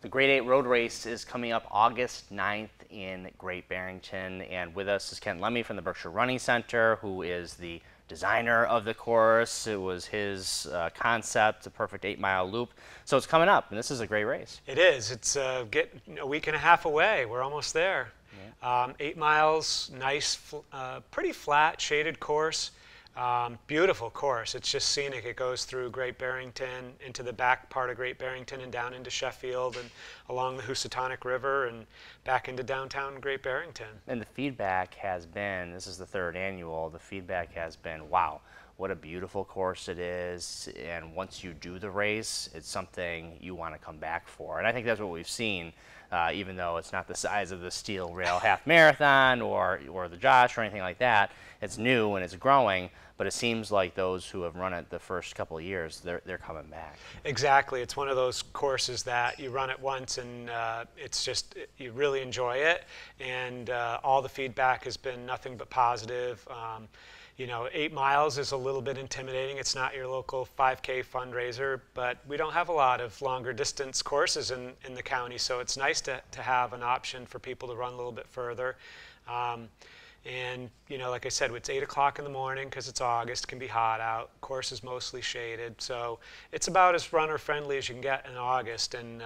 The Gr8t Road Race is coming up August 9th in Great Barrington, and with us is Ken Lemme from the Berkshire Running Center, who is the designer of the course. It was his concept, the perfect 8-mile loop. So it's coming up, and this is a great race. It is. It's getting a week and a half away. We're almost there. Yeah. 8 miles, nice, pretty flat, shaded course. Beautiful course. It's just scenic. It goes through Great Barrington, into the back part of Great Barrington and down into Sheffield and along the Housatonic River and back into downtown Great Barrington. And the feedback has been, this is the 3rd annual, the feedback has been, wow, what a beautiful course it is. And once you do the race, it's something you want to come back for. And I think that's what we've seen, even though it's not the size of the Steel Rail Half Marathon or the Josh or anything like that. It's new and it's growing, but it seems like those who have run it the first couple of years, they're coming back. Exactly. It's one of those courses that you run it once and it's just, you really enjoy it. And all the feedback has been nothing but positive. You know, 8 miles is a little bit intimidating. It's not your local 5K fundraiser, but we don't have a lot of longer distance courses in the county, so it's nice to have an option for people to run a little bit further. And, you know, like I said, it's 8 o'clock in the morning because it's August, it can be hot out. Course is mostly shaded, so it's about as runner friendly as you can get in August. And,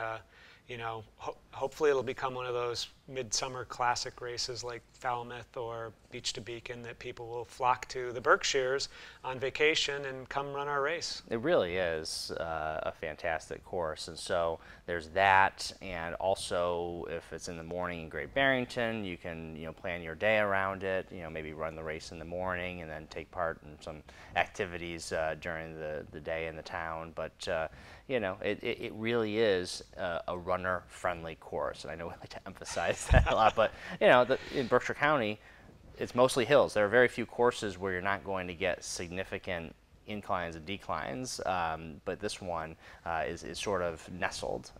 you know, hopefully it'll become one of those midsummer classic races like Falmouth or Beach to Beacon that people will flock to the Berkshires on vacation and come run our race. It really is a fantastic course, and so there's that, and also if it's in the morning in Great Barrington, you can plan your day around it. Maybe run the race in the morning and then take part in some activities during the day in the town. But it really is a runner-friendly course, and I know we like to emphasize that a lot. But in Berkshire County, it's mostly hills. There are very few courses where you're not going to get significant inclines and declines, but this one is sort of nestled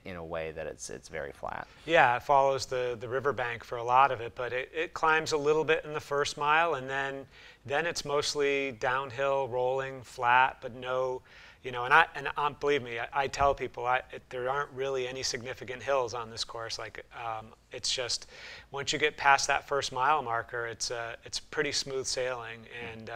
in a way that it's very flat. Yeah, it follows the riverbank for a lot of it, but it climbs a little bit in the first mile, and then it's mostly downhill, rolling, flat, but no. And believe me, I tell people there aren't really any significant hills on this course. Like it's just once you get past that first mile marker, it's pretty smooth sailing. And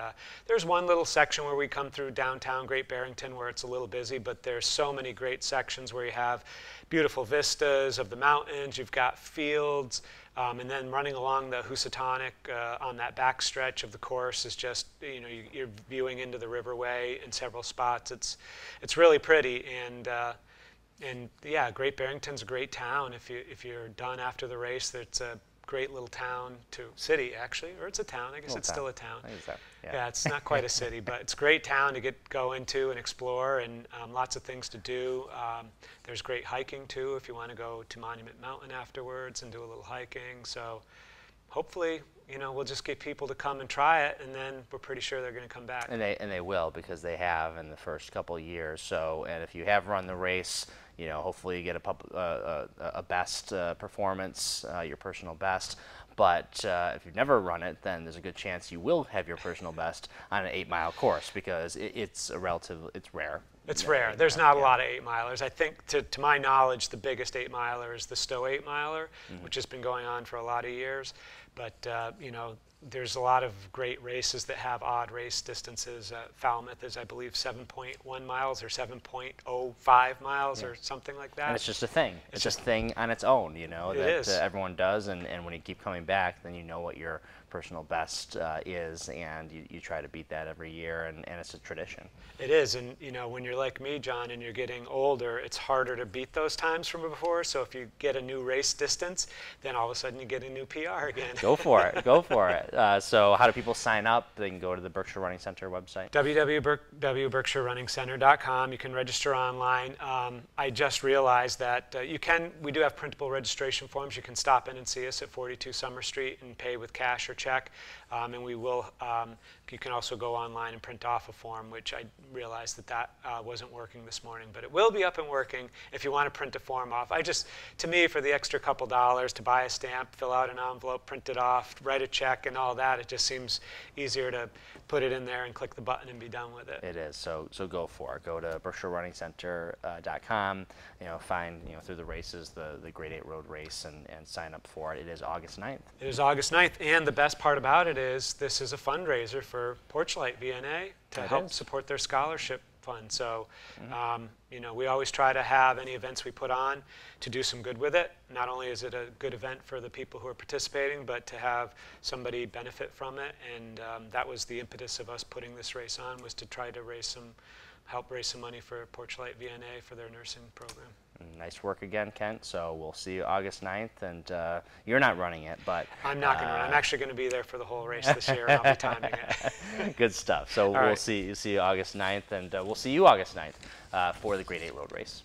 there's one little section where we come through downtown Great Barrington where it's a little busy, but there's so many great sections where you have beautiful vistas of the mountains. You've got fields. And then running along the Housatonic on that back stretch of the course is just, you're viewing into the riverway in several spots. It's really pretty, and yeah, Great Barrington's a great town. If you're done after the race, it's a great little town city actually, or it's a town. I guess it's still a town. Yeah, it's not quite a city, but it's a great town to go into and explore, and lots of things to do. There's great hiking too if you want to go to Monument Mountain afterwards and do a little hiking. So hopefully, we'll just get people to come and try it, and then we're pretty sure they're going to come back. And they will, because they have in the first couple of years. So, and if you have run the race, hopefully you get a best performance, your personal best. But if you've never run it, then there's a good chance you will have your personal best on an 8-mile course, because it's rare. It's rare. There's not a lot of 8-milers. I think, to my knowledge, the biggest 8-miler is the Stowe 8-miler, which has been going on for a lot of years. But there's a lot of great races that have odd race distances. Falmouth is, I believe, 7.1 miles or 7.05 miles or something like that. And it's just a thing. It's just a thing on its own, that everyone does. And when you keep coming back, then you know what your personal best is, and you try to beat that every year, and it's a tradition. It is, and when you're like me, John, and you're getting older, it's harder to beat those times from before. So if you get a new race distance, then all of a sudden you get a new PR again. Go for it. Go for it. So how do people sign up? They can go to the Berkshire Running Center website. www.berkshirerunningscenter.com. You can register online. I just realized that we do have printable registration forms. You can stop in and see us at 42 Summer Street and pay with cash or check. And we will, you can also go online and print off a form, which I realized that wasn't working this morning, but it will be up and working if you want to print a form off. To me, for the extra couple dollars, to buy a stamp, fill out an envelope, print it off, write a check, and and all that. It just seems easier to put it in there and click the button and be done with it. It is. So go for it. Go to BerkshireRunningCenter.com. Find through the races the Gr8t Road Race and sign up for it. It is August 9th. It is August 9th, and the best part about it is this is a fundraiser for Porchlight VNA to help support their scholarship fund. So, we always try to have any events we put on to do some good with it. Not only is it a good event for the people who are participating, but to have somebody benefit from it. And that was the impetus of us putting this race on, was to try to help raise some money for Porchlight VNA for their nursing program. Nice work again, Kent. So we'll see you August 9th, and you're not running it, but I'm not going to run. I'm actually going to be there for the whole race this year, and I'll be timing it. Good stuff. So we'll see you August 9th, and we'll see you August 9th for the Gr8t Road Race.